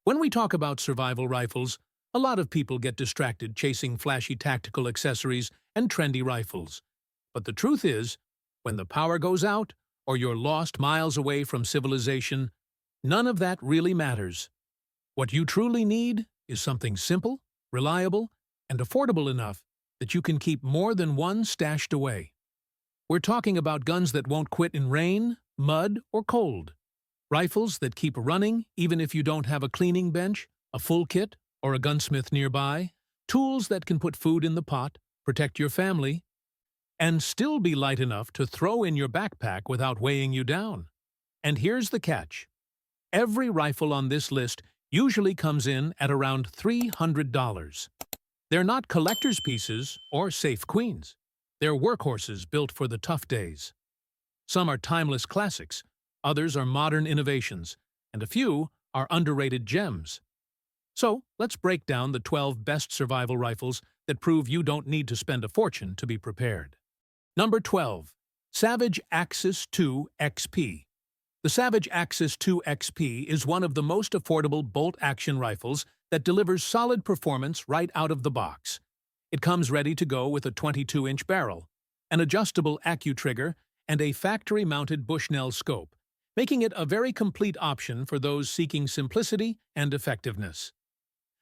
When we talk about survival rifles, a lot of people get distracted chasing flashy tactical accessories and trendy rifles. But the truth is, when the power goes out, or you're lost miles away from civilization, none of that really matters. What you truly need is something simple, reliable, and affordable enough that you can keep more than one stashed away. We're talking about guns that won't quit in rain, mud, or cold. Rifles that keep running even if you don't have a cleaning bench, a full kit, or a gunsmith nearby. Tools that can put food in the pot, protect your family, and still be light enough to throw in your backpack without weighing you down. And here's the catch. Every rifle on this list usually comes in at around $300. They're not collector's pieces or safe queens. They're workhorses built for the tough days. Some are timeless classics, others are modern innovations, and a few are underrated gems. So, let's break down the 12 best survival rifles that prove you don't need to spend a fortune to be prepared. Number 12. Savage Axis II XP. The Savage Axis II XP is one of the most affordable bolt-action rifles that delivers solid performance right out of the box. It comes ready to go with a 22-inch barrel, an adjustable accu-trigger, and a factory-mounted Bushnell scope, making it a very complete option for those seeking simplicity and effectiveness.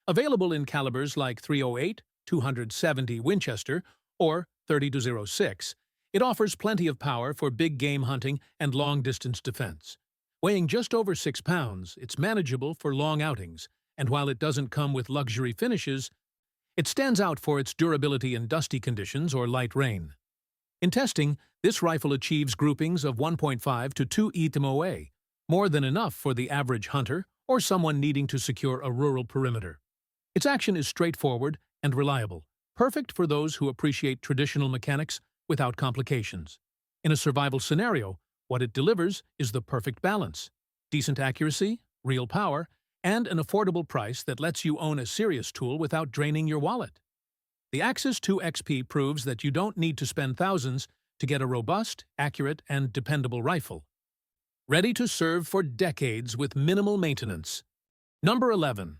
Available in calibers like .308, 270 Winchester, or .30-06, it offers plenty of power for big game hunting and long-distance defense. Weighing just over 6 pounds, it's manageable for long outings, and while it doesn't come with luxury finishes, it stands out for its durability in dusty conditions or light rain. In testing, this rifle achieves groupings of 1.5 to 2 ETMOA, more than enough for the average hunter or someone needing to secure a rural perimeter. Its action is straightforward and reliable, perfect for those who appreciate traditional mechanics without complications. In a survival scenario, what it delivers is the perfect balance: decent accuracy, real power, and an affordable price that lets you own a serious tool without draining your wallet. The Axis II XP proves that you don't need to spend thousands to get a robust, accurate, and dependable rifle. Ready to serve for decades with minimal maintenance. Number 11.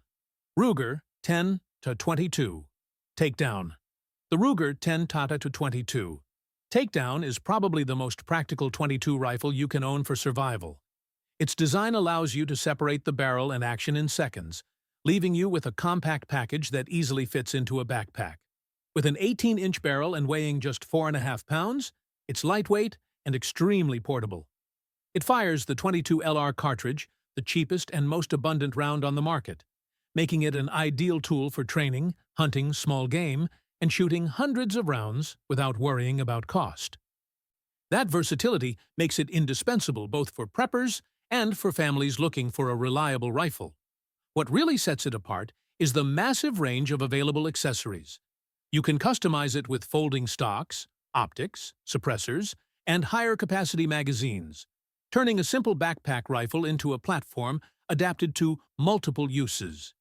Ruger 10-22. Takedown. The Ruger 10-22. Takedown is probably the most practical .22 rifle you can own for survival. Its design allows you to separate the barrel and action in seconds, leaving you with a compact package that easily fits into a backpack. With an 18-inch barrel and weighing just 4.5 pounds, it's lightweight and extremely portable. It fires the .22 LR cartridge, the cheapest and most abundant round on the market, making it an ideal tool for training, hunting small game, and shooting hundreds of rounds without worrying about cost. That versatility makes it indispensable both for preppers and for families looking for a reliable rifle. What really sets it apart is the massive range of available accessories. You can customize it with folding stocks, optics, suppressors, and higher-capacity magazines, turning a simple backpack rifle into a platform adapted to multiple uses.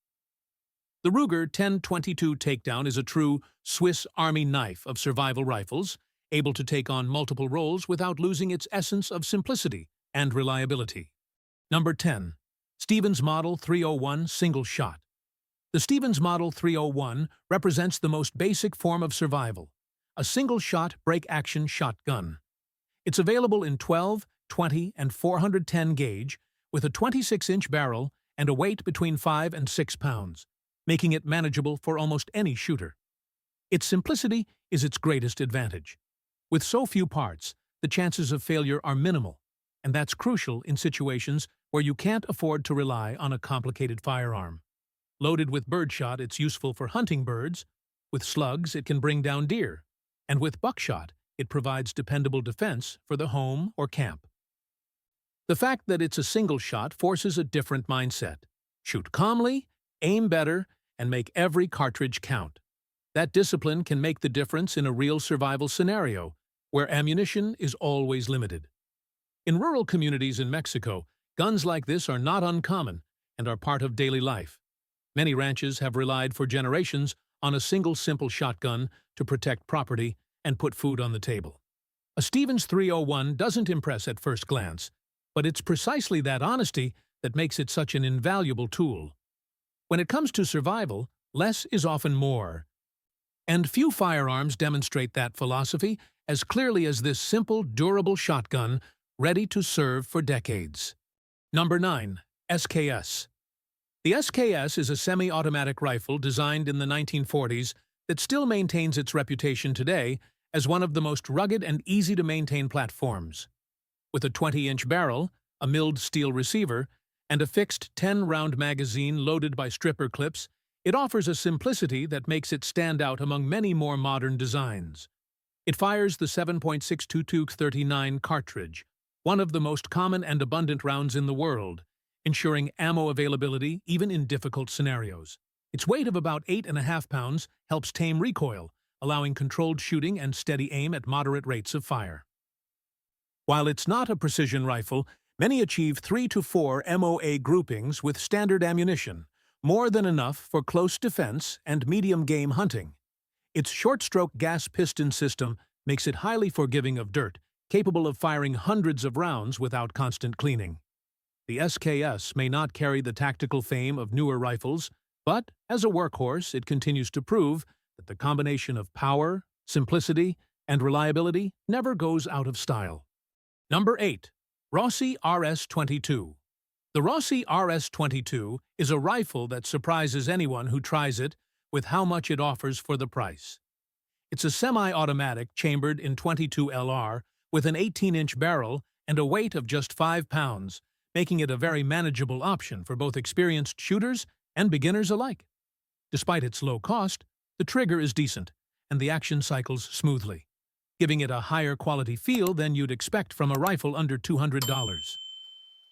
The Ruger 10-22 Takedown is a true Swiss Army knife of survival rifles, able to take on multiple roles without losing its essence of simplicity and reliability. Number 10. Stevens Model 301 Single Shot. The Stevens Model 301 represents the most basic form of survival, a single-shot break-action shotgun. It's available in 12, 20, and 410 gauge, with a 26-inch barrel and a weight between 5 and 6 pounds, making it manageable for almost any shooter. Its simplicity is its greatest advantage. With so few parts, the chances of failure are minimal, and that's crucial in situations where you can't afford to rely on a complicated firearm. Loaded with birdshot, it's useful for hunting birds. With slugs, it can bring down deer. And with buckshot, it provides dependable defense for the home or camp. The fact that it's a single shot forces a different mindset. Shoot calmly, aim better, and make every cartridge count. That discipline can make the difference in a real survival scenario, where ammunition is always limited. In rural communities in Mexico, guns like this are not uncommon and are part of daily life. Many ranches have relied for generations on a single simple shotgun to protect property and put food on the table. A Stevens 301 doesn't impress at first glance, but it's precisely that honesty that makes it such an invaluable tool. When it comes to survival, less is often more. And few firearms demonstrate that philosophy as clearly as this simple, durable shotgun ready to serve for decades. Number 9. SKS. The SKS is a semi-automatic rifle designed in the 1940s that still maintains its reputation today as one of the most rugged and easy-to-maintain platforms. With a 20-inch barrel, a milled steel receiver, and a fixed 10-round magazine loaded by stripper clips, it offers a simplicity that makes it stand out among many more modern designs. It fires the 7.622 39 cartridge, one of the most common and abundant rounds in the world, ensuring ammo availability even in difficult scenarios. Its weight of about 8.5 pounds helps tame recoil, allowing controlled shooting and steady aim at moderate rates of fire. While it's not a precision rifle, many achieve 3 to 4 MOA groupings with standard ammunition, more than enough for close defense and medium game hunting. Its short-stroke gas piston system makes it highly forgiving of dirt, capable of firing hundreds of rounds without constant cleaning. The SKS may not carry the tactical fame of newer rifles, but as a workhorse, it continues to prove that the combination of power, simplicity, and reliability never goes out of style. Number 8. Rossi RS22. The Rossi RS22 is a rifle that surprises anyone who tries it with how much it offers for the price. It's a semi-automatic chambered in .22 LR with an 18-inch barrel and a weight of just 5 pounds, making it a very manageable option for both experienced shooters and beginners alike. Despite its low cost, the trigger is decent, and the action cycles smoothly, giving it a higher quality feel than you'd expect from a rifle under $200.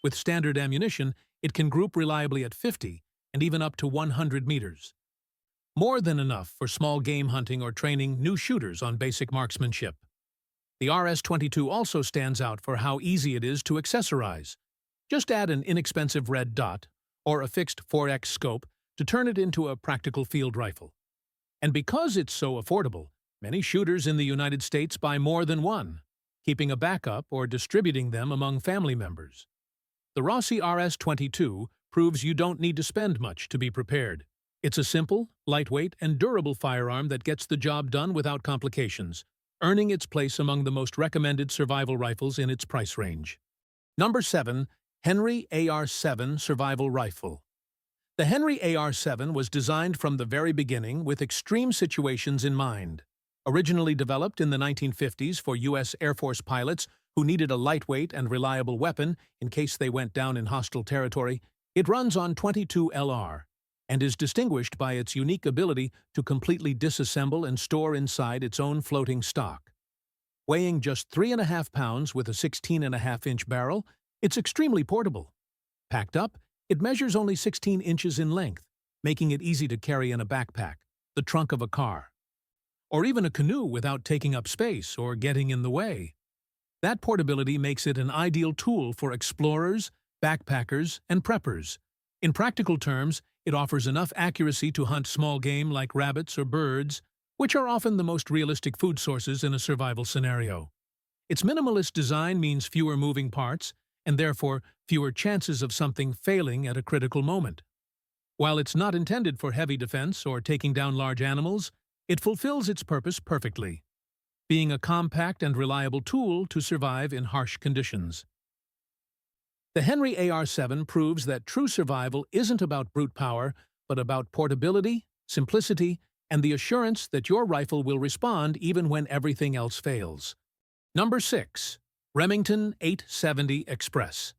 With standard ammunition, it can group reliably at 50 and even up to 100 meters. More than enough for small game hunting or training new shooters on basic marksmanship. The RS22 also stands out for how easy it is to accessorize. Just add an inexpensive red dot or a fixed 4x scope to turn it into a practical field rifle. And because it's so affordable, many shooters in the United States buy more than one, keeping a backup or distributing them among family members. The Rossi RS22 proves you don't need to spend much to be prepared. It's a simple, lightweight, and durable firearm that gets the job done without complications, earning its place among the most recommended survival rifles in its price range. Number 7. Henry AR-7 Survival Rifle. The Henry AR-7 was designed from the very beginning with extreme situations in mind. Originally developed in the 1950s for U.S. Air Force pilots who needed a lightweight and reliable weapon in case they went down in hostile territory, it runs on .22 LR and is distinguished by its unique ability to completely disassemble and store inside its own floating stock. Weighing just 3.5 pounds with a 16.5-inch barrel, it's extremely portable. Packed up, it measures only 16 inches in length, making it easy to carry in a backpack, the trunk of a car, or even a canoe without taking up space or getting in the way. That portability makes it an ideal tool for explorers, backpackers, and preppers. In practical terms, it offers enough accuracy to hunt small game like rabbits or birds, which are often the most realistic food sources in a survival scenario. Its minimalist design means fewer moving parts, and therefore fewer chances of something failing at a critical moment. While it's not intended for heavy defense or taking down large animals, it fulfills its purpose perfectly, being a compact and reliable tool to survive in harsh conditions. The Henry AR-7 proves that true survival isn't about brute power, but about portability, simplicity, and the assurance that your rifle will respond even when everything else fails. Number 6. Remington 870 Express.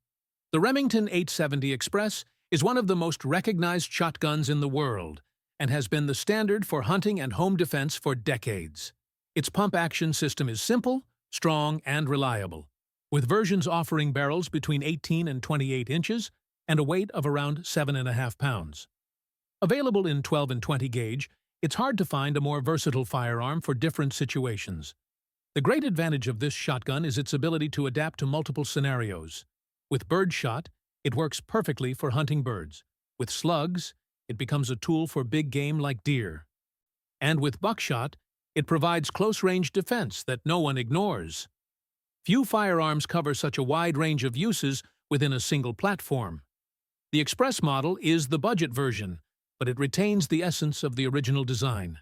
The Remington 870 Express is one of the most recognized shotguns in the world and has been the standard for hunting and home defense for decades. Its pump-action system is simple, strong, and reliable, with versions offering barrels between 18 and 28 inches and a weight of around 7.5 pounds. Available in 12 and 20 gauge, it's hard to find a more versatile firearm for different situations. The great advantage of this shotgun is its ability to adapt to multiple scenarios. With birdshot, it works perfectly for hunting birds. With slugs, it becomes a tool for big game like deer. And with buckshot, it provides close-range defense that no one ignores. Few firearms cover such a wide range of uses within a single platform. The Express model is the budget version, but it retains the essence of the original design.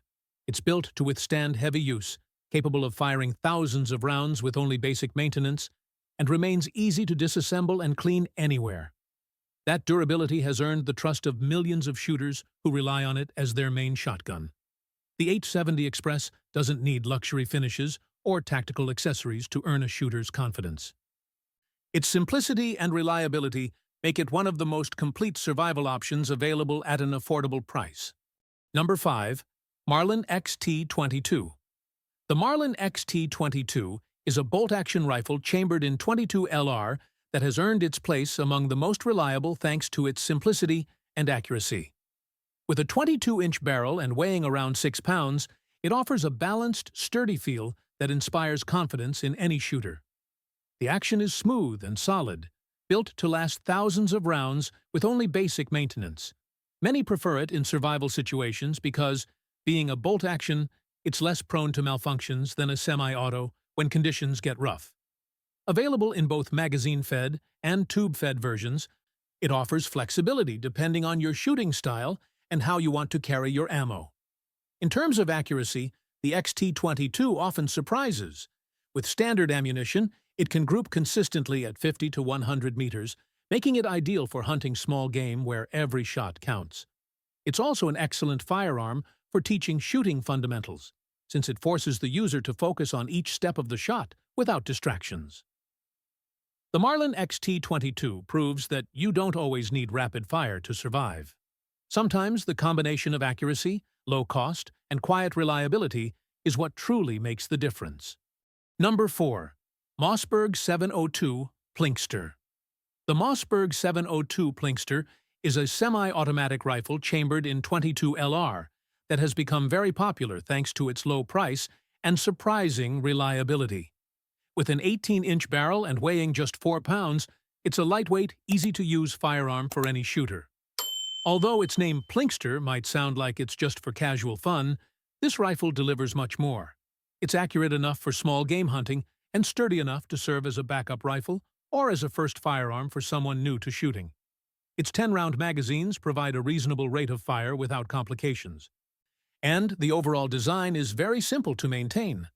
It's built to withstand heavy use, capable of firing thousands of rounds with only basic maintenance, and remains easy to disassemble and clean anywhere. That durability has earned the trust of millions of shooters who rely on it as their main shotgun. The 870 Express doesn't need luxury finishes or tactical accessories to earn a shooter's confidence. Its simplicity and reliability make it one of the most complete survival options available at an affordable price. Number 5. Marlin XT22. The Marlin XT22 is a bolt-action rifle chambered in .22 LR that has earned its place among the most reliable thanks to its simplicity and accuracy. With a 22-inch barrel and weighing around 6 pounds, it offers a balanced, sturdy feel that inspires confidence in any shooter. The action is smooth and solid, built to last thousands of rounds with only basic maintenance. Many prefer it in survival situations because, being a bolt action, it's less prone to malfunctions than a semi-auto when conditions get rough. Available in both magazine-fed and tube-fed versions, it offers flexibility depending on your shooting style and how you want to carry your ammo. In terms of accuracy, the XT22 often surprises. With standard ammunition, it can group consistently at 50 to 100 meters, making it ideal for hunting small game where every shot counts. It's also an excellent firearm for teaching shooting fundamentals, since it forces the user to focus on each step of the shot without distractions. The Marlin XT22 proves that you don't always need rapid fire to survive. Sometimes the combination of accuracy, low cost, and quiet reliability is what truly makes the difference. Number 4. Mossberg 702 Plinkster. The Mossberg 702 Plinkster is a semi-automatic rifle chambered in .22 LR that has become very popular thanks to its low price and surprising reliability. With an 18-inch barrel and weighing just 4 pounds, it's a lightweight, easy-to-use firearm for any shooter. Although its name Plinkster might sound like it's just for casual fun, this rifle delivers much more. It's accurate enough for small game hunting and sturdy enough to serve as a backup rifle or as a first firearm for someone new to shooting. Its 10-round magazines provide a reasonable rate of fire without complications. And the overall design is very simple to maintain.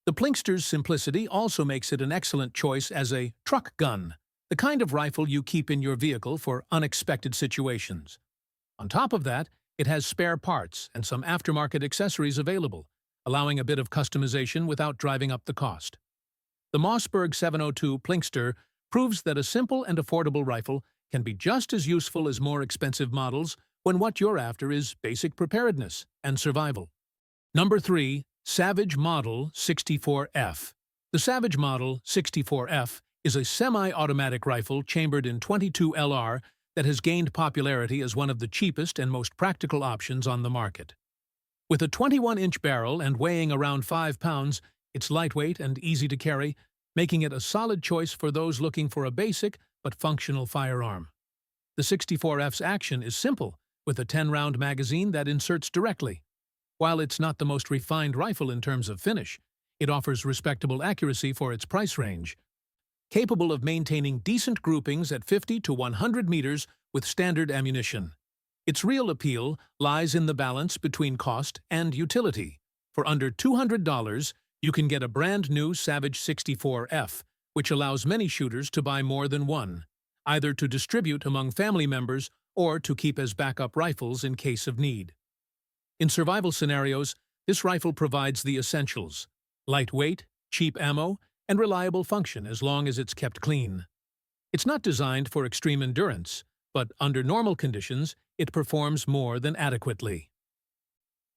The Plinkster's simplicity also makes it an excellent choice as a truck gun, the kind of rifle you keep in your vehicle for unexpected situations. On top of that, it has spare parts and some aftermarket accessories available, allowing a bit of customization without driving up the cost. The Mossberg 702 Plinkster proves that a simple and affordable rifle can be just as useful as more expensive models when what you're after is basic preparedness and survival. Number 3. Savage Model 64F. The Savage Model 64F is a semi-automatic rifle chambered in .22 LR that has gained popularity as one of the cheapest and most practical options on the market. With a 21-inch barrel and weighing around 5 pounds, it's lightweight and easy to carry, making it a solid choice for those looking for a basic but functional firearm. The 64F's action is simple, with a 10-round magazine that inserts directly. While it's not the most refined rifle in terms of finish, it offers respectable accuracy for its price range. Capable of maintaining decent groupings at 50 to 100 meters with standard ammunition. Its real appeal lies in the balance between cost and utility. For under $200, you can get a brand new Savage 64F, which allows many shooters to buy more than one, either to distribute among family members or to keep as backup rifles in case of need. In survival scenarios, this rifle provides the essentials: lightweight, cheap ammo, and reliable function as long as it's kept clean. It's not designed for extreme endurance, but under normal conditions, it performs more than adequately.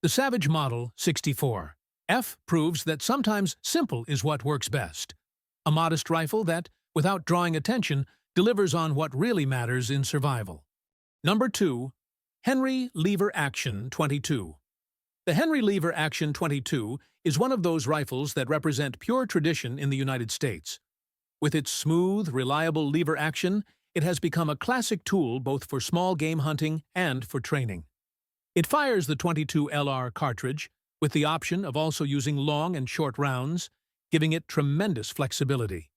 The Savage Model 64F proves that sometimes simple is what works best. A modest rifle that, without drawing attention, delivers on what really matters in survival. Number 2. Henry Lever Action 22. The Henry Lever Action 22 is one of those rifles that represent pure tradition in the United States. With its smooth, reliable lever action, it has become a classic tool both for small game hunting and for training. It fires the .22 LR cartridge, with the option of also using long and short rounds, giving it tremendous flexibility.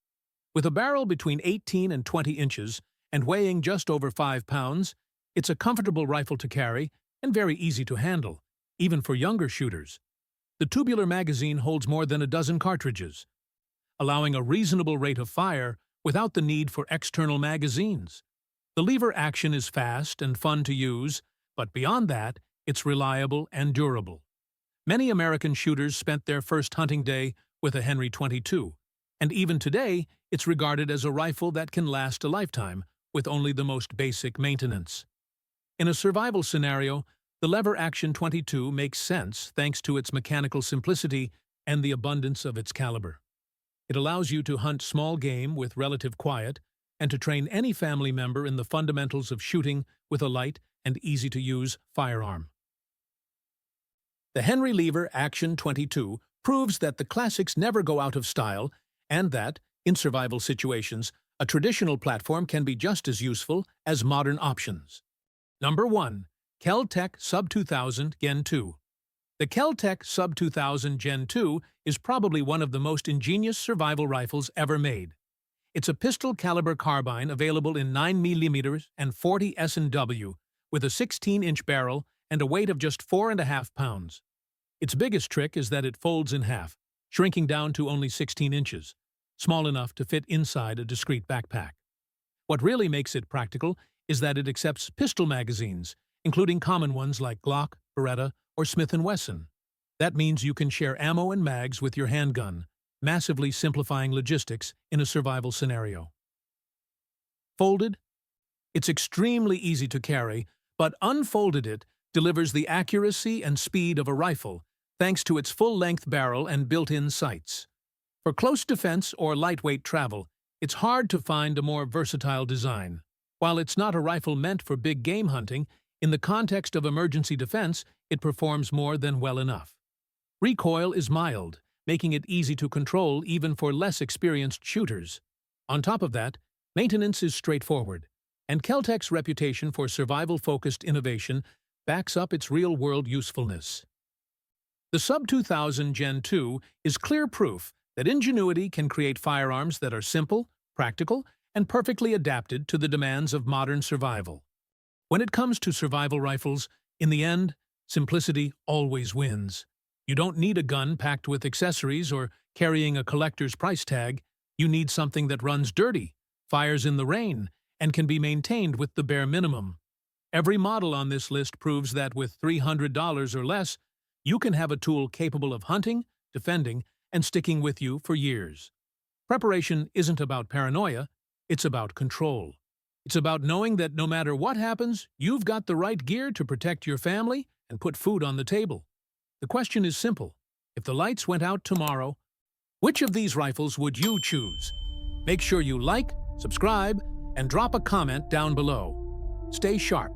With a barrel between 18 and 20 inches and weighing just over 5 pounds, it's a comfortable rifle to carry and very easy to handle, even for younger shooters. The tubular magazine holds more than a dozen cartridges, allowing a reasonable rate of fire without the need for external magazines. The lever action is fast and fun to use, but beyond that, it's reliable and durable. Many American shooters spent their first hunting day with a Henry 22, and even today, it's regarded as a rifle that can last a lifetime with only the most basic maintenance. In a survival scenario, the lever action 22 makes sense thanks to its mechanical simplicity and the abundance of its caliber. It allows you to hunt small game with relative quiet and to train any family member in the fundamentals of shooting with a light and easy-to-use firearm. The Henry Lever Action 22 proves that the classics never go out of style and that, in survival situations, a traditional platform can be just as useful as modern options. Number 1. Kel-Tec Sub 2000 Gen 2. The Kel-Tec Sub 2000 Gen 2 is probably one of the most ingenious survival rifles ever made. It's a pistol-caliber carbine available in 9mm and 40 S&W, with a 16-inch barrel and a weight of just 4.5 pounds. Its biggest trick is that it folds in half, shrinking down to only 16 inches, small enough to fit inside a discreet backpack. What really makes it practical is that it accepts pistol magazines, including common ones like Glock, Beretta, or Smith & Wesson. That means you can share ammo and mags with your handgun, massively simplifying logistics in a survival scenario. Folded? It's extremely easy to carry, but unfolded it delivers the accuracy and speed of a rifle, thanks to its full-length barrel and built-in sights. For close defense or lightweight travel, it's hard to find a more versatile design. While it's not a rifle meant for big game hunting, in the context of emergency defense, it performs more than well enough. Recoil is mild, making it easy to control even for less experienced shooters. On top of that, maintenance is straightforward, and Kel-Tec's reputation for survival-focused innovation backs up its real-world usefulness. The Sub 2000 Gen 2 is clear proof that ingenuity can create firearms that are simple, practical, and perfectly adapted to the demands of modern survival. When it comes to survival rifles, in the end, simplicity always wins. You don't need a gun packed with accessories or carrying a collector's price tag. You need something that runs dirty, fires in the rain, and can be maintained with the bare minimum. Every model on this list proves that with $300 or less, you can have a tool capable of hunting, defending, and sticking with you for years. Preparation isn't about paranoia, it's about control. It's about knowing that no matter what happens, you've got the right gear to protect your family and put food on the table. The question is simple. If the lights went out tomorrow, which of these rifles would you choose? Make sure you like, subscribe, and drop a comment down below. Stay sharp.